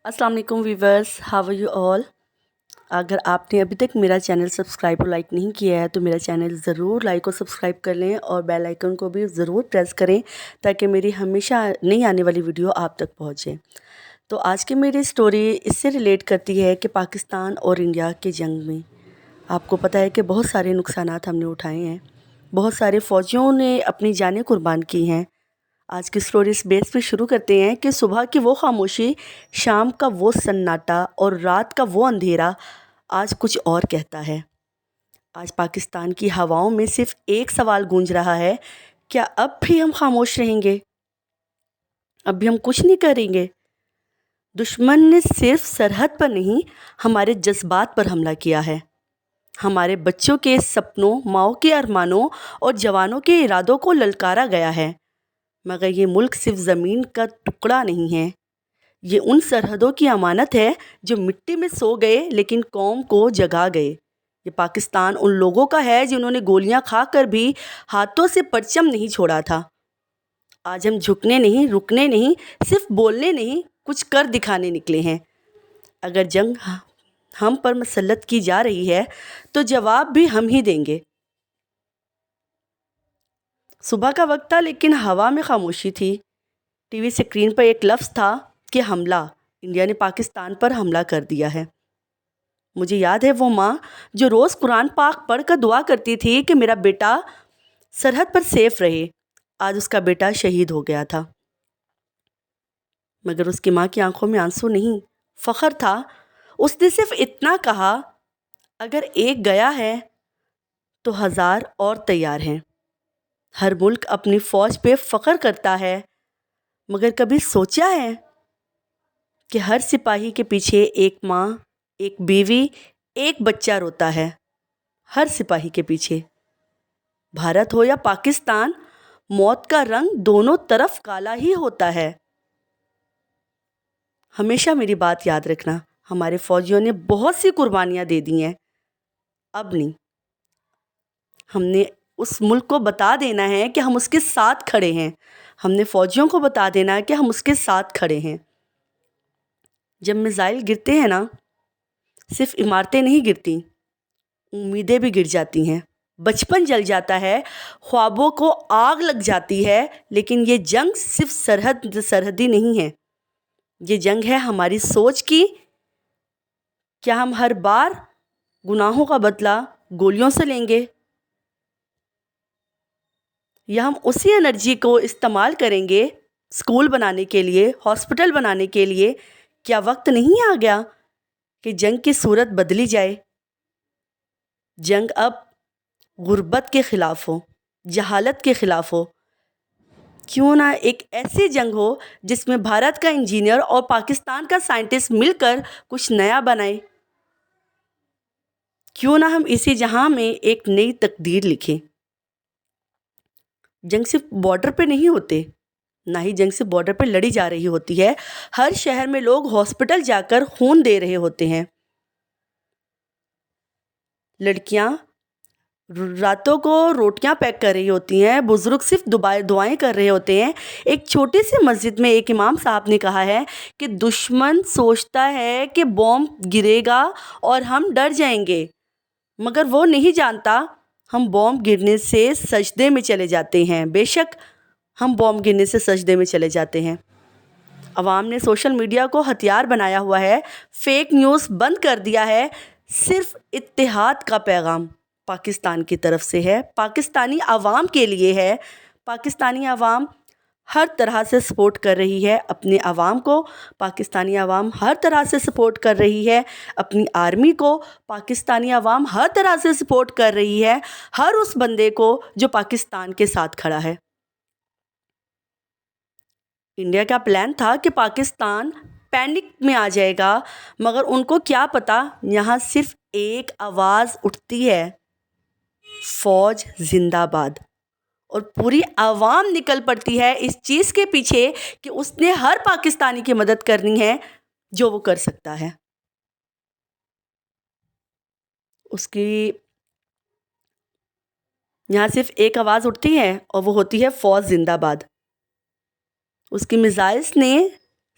अस्सलाम वालेकुम viewers, how are you all. अगर आपने अभी तक मेरा चैनल सब्सक्राइब और लाइक नहीं किया है तो मेरा चैनल ज़रूर लाइक और सब्सक्राइब कर लें और बेल आइकन को भी ज़रूर प्रेस करें ताकि मेरी हमेशा नई आने वाली वीडियो आप तक पहुंचे। तो आज की मेरी स्टोरी इससे रिलेट करती है कि पाकिस्तान और इंडिया के जंग में आपको पता है कि बहुत सारे नुकसानात हमने उठाए हैं, बहुत सारे फ़ौजियों ने अपनी जानें कुर्बान की हैं। आज की स्टोरी इस बेस पे शुरू करते हैं कि सुबह की वो खामोशी, शाम का वो सन्नाटा और रात का वो अंधेरा आज कुछ और कहता है। आज पाकिस्तान की हवाओं में सिर्फ एक सवाल गूंज रहा है, क्या अब भी हम खामोश रहेंगे? अब भी हम कुछ नहीं करेंगे? दुश्मन ने सिर्फ सरहद पर नहीं, हमारे जज्बात पर हमला किया है। हमारे बच्चों के सपनों, माओ के अरमानों और जवानों के इरादों को ललकारा गया है। मगर ये मुल्क सिर्फ ज़मीन का टुकड़ा नहीं है, ये उन सरहदों की अमानत है जो मिट्टी में सो गए लेकिन कौम को जगा गए। ये पाकिस्तान उन लोगों का है जिन्होंने गोलियां खाकर भी हाथों से परचम नहीं छोड़ा था। आज हम झुकने नहीं, रुकने नहीं, सिर्फ बोलने नहीं, कुछ कर दिखाने निकले हैं। अगर जंग हम पर मसल्लत की जा रही है तो जवाब भी हम ही देंगे। सुबह का वक्त था लेकिन हवा में खामोशी थी। टीवी स्क्रीन पर एक लफ्ज़ था कि हमला, इंडिया ने पाकिस्तान पर हमला कर दिया है। मुझे याद है वो माँ जो रोज़ कुरान पाक पढ़ कर दुआ करती थी कि मेरा बेटा सरहद पर सेफ रहे। आज उसका बेटा शहीद हो गया था, मगर उसकी माँ की आंखों में आंसू नहीं, फ़ख्र था। उसने सिर्फ इतना कहा, अगर एक गया है तो हज़ार और तैयार हैं। हर मुल्क अपनी फ़ौज पे फ़ख्र करता है, मगर कभी सोचा है कि हर सिपाही के पीछे एक माँ, एक बीवी, एक बच्चा रोता है। हर सिपाही के पीछे, भारत हो या पाकिस्तान, मौत का रंग दोनों तरफ काला ही होता है। हमेशा मेरी बात याद रखना, हमारे फौजियों ने बहुत सी कुर्बानियाँ दे दी हैं। अब नहीं, हमने उस मुल्क को बता देना है कि हम उसके साथ खड़े हैं। हमने फौजियों को बता देना है कि हम उसके साथ खड़े हैं। जब मिसाइल गिरते हैं ना, सिर्फ इमारतें नहीं गिरती, उम्मीदें भी गिर जाती हैं, बचपन जल जाता है, ख्वाबों को आग लग जाती है। लेकिन ये जंग सिर्फ सरहदी नहीं है, ये जंग है हमारी सोच की। क्या हम हर बार गुनाहों का बदला गोलियों से लेंगे, या हम उसी एनर्जी को इस्तेमाल करेंगे स्कूल बनाने के लिए, हॉस्पिटल बनाने के लिए? क्या वक्त नहीं आ गया कि जंग की सूरत बदली जाए? जंग अब गुर्बत के ख़िलाफ़ हो, जहालत के ख़िलाफ़ हो। क्यों ना एक ऐसी जंग हो जिसमें भारत का इंजीनियर और पाकिस्तान का साइंटिस्ट मिलकर कुछ नया बनाए। क्यों ना हम इसी जहां में एक नई तकदीर लिखें। जंग सिर्फ बॉर्डर पे नहीं होते, ना ही जंग सिर्फ बॉर्डर पे लड़ी जा रही होती है। हर शहर में लोग हॉस्पिटल जाकर खून दे रहे होते हैं। लड़कियां रातों को रोटियां पैक कर रही होती हैं, बुजुर्ग सिर्फ दुआएं कर रहे होते हैं। एक छोटी सी मस्जिद में एक इमाम साहब ने कहा है कि दुश्मन सोचता है कि बॉम्ब गिरेगा और हम डर जाएंगे, मगर वो नहीं जानता हम बॉम्ब गिरने से सजदे में चले जाते हैं। बेशक हम बॉम्ब गिरने से सजदे में चले जाते हैं। अवाम ने सोशल मीडिया को हथियार बनाया हुआ है, फेक न्यूज़ बंद कर दिया है। सिर्फ इत्तेहाद का पैगाम पाकिस्तान की तरफ से है, पाकिस्तानी अवाम के लिए है। पाकिस्तानी अवाम हर तरह से सपोर्ट कर रही है अपने अवाम को। पाकिस्तानी अवाम हर तरह से सपोर्ट कर रही है अपनी आर्मी को। पाकिस्तानी अवाम हर तरह से सपोर्ट कर रही है हर उस बंदे को जो पाकिस्तान के साथ खड़ा है। इंडिया का प्लान था कि पाकिस्तान पैनिक में आ जाएगा, मगर उनको क्या पता यहाँ सिर्फ एक आवाज़ उठती है, फ़ौज जिंदाबाद। और पूरी आवाम निकल पड़ती है इस चीज़ के पीछे कि उसने हर पाकिस्तानी की मदद करनी है जो वो कर सकता है। उसकी यहाँ सिर्फ एक आवाज़ उठती है और वो होती है फ़ौज जिंदाबाद। उसकी मिसाइल्स ने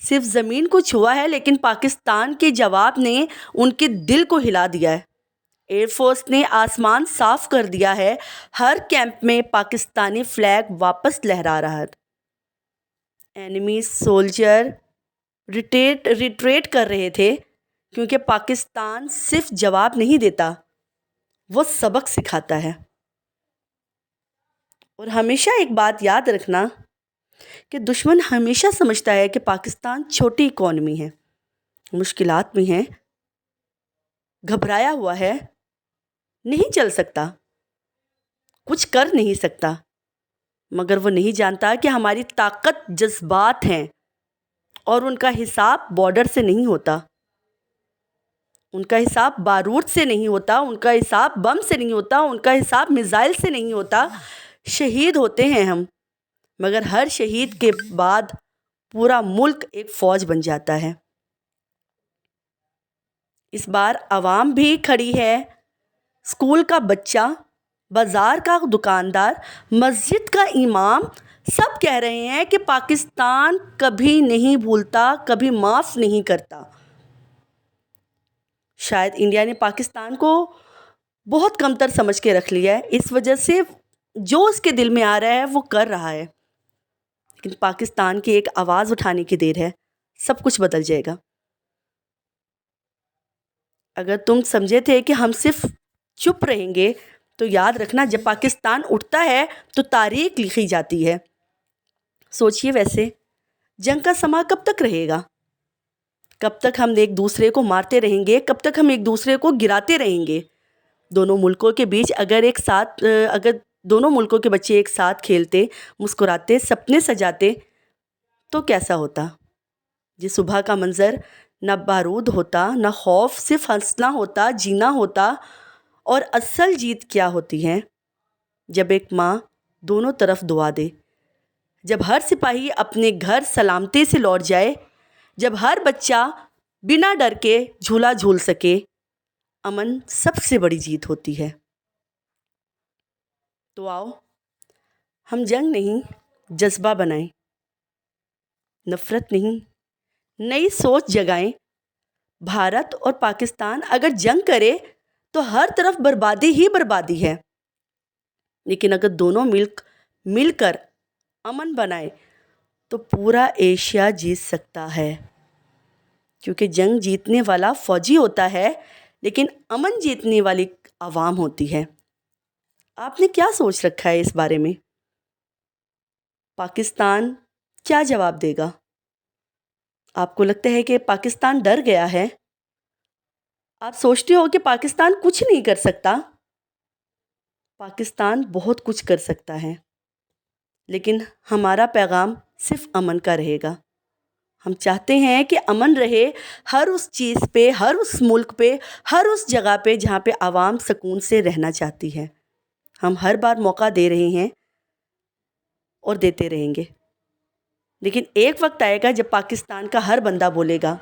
صرف زمین کو چھوا ہے، لیکن پاکستان کے جواب نے ان کے دل کو ہلا دیا ہے۔ ایئر فورس نے آسمان صاف کر دیا ہے، ہر کیمپ میں پاکستانی فلیگ واپس لہرا رہا ہے۔ اینیمی سولجر ریٹریٹ کر رہے تھے، کیونکہ پاکستان صرف جواب نہیں دیتا، وہ سبق سکھاتا ہے۔ اور ہمیشہ ایک بات یاد رکھنا کہ دشمن ہمیشہ سمجھتا ہے کہ پاکستان چھوٹی اکانومی ہے، مشکلات میں ہے، گھبرایا ہوا ہے، نہیں چل سکتا، کچھ کر نہیں سکتا، مگر وہ نہیں جانتا کہ ہماری طاقت جذبات ہیں، اور ان کا حساب بارڈر سے نہیں ہوتا، ان کا حساب بارود سے نہیں ہوتا، ان کا حساب بم سے نہیں ہوتا، ان کا حساب میزائل سے نہیں ہوتا۔ شہید ہوتے ہیں ہم، مگر ہر شہید کے بعد پورا ملک ایک فوج بن جاتا ہے۔ اس بار عوام بھی کھڑی ہے، اسکول کا بچہ، بازار کا دکاندار، مسجد کا امام، سب کہہ رہے ہیں کہ پاکستان کبھی نہیں بھولتا، کبھی معاف نہیں کرتا۔ شاید انڈیا نے پاکستان کو بہت کمتر سمجھ کے رکھ لیا ہے، اس وجہ سے جو اس کے دل میں آ رہا ہے وہ کر رہا ہے، لیکن پاکستان کی ایک آواز اٹھانے کی دیر ہے، سب کچھ بدل جائے گا۔ اگر تم سمجھے تھے کہ ہم صرف چپ رہیں گے، تو یاد رکھنا جب پاکستان اٹھتا ہے تو تاریخ لکھی جاتی ہے۔ سوچئے ویسے جنگ کا سما کب تک رہے گا؟ کب تک ہم ایک دوسرے کو مارتے رہیں گے؟ کب تک ہم ایک دوسرے کو گراتے رہیں گے؟ دونوں ملکوں کے بیچ اگر دونوں ملکوں کے بچے ایک ساتھ کھیلتے، مسکراتے، سپنے سجاتے تو کیسا ہوتا؟ یہ صبح کا منظر، نہ بارود ہوتا، نہ خوف، صرف ہنسنا ہوتا، جینا ہوتا۔ اور اصل جیت کیا ہوتی ہے؟ جب ایک ماں دونوں طرف دعا دے، جب ہر سپاہی اپنے گھر سلامتی سے لوٹ جائے، جب ہر بچہ بنا ڈر کے جھولا جھول سکے، امن سب سے بڑی جیت ہوتی ہے۔ تو آؤ ہم جنگ نہیں جذبہ بنائیں، نفرت نہیں نئی سوچ جگائیں۔ بھارت اور پاکستان اگر جنگ کرے تو ہر طرف بربادی ہی بربادی ہے، لیکن اگر دونوں مل کر امن بنائے تو پورا ایشیا جیت سکتا ہے، کیونکہ جنگ جیتنے والا فوجی ہوتا ہے، لیکن امن جیتنے والی عوام ہوتی ہے۔ آپ نے کیا سوچ رکھا ہے اس بارے میں؟ پاکستان کیا جواب دے گا؟ آپ کو لگتا ہے کہ پاکستان ڈر گیا ہے؟ آپ سوچتے ہو کہ پاکستان کچھ نہیں کر سکتا؟ پاکستان بہت کچھ کر سکتا ہے، لیکن ہمارا پیغام صرف امن کا رہے گا۔ ہم چاہتے ہیں کہ امن رہے ہر اس چیز پہ، ہر اس ملک پہ، ہر اس جگہ پہ جہاں پہ عوام سکون سے رہنا چاہتی ہے۔ ہم ہر بار موقع دے رہے ہیں اور دیتے رہیں گے، لیکن ایک وقت آئے گا جب پاکستان کا ہر بندہ بولے گا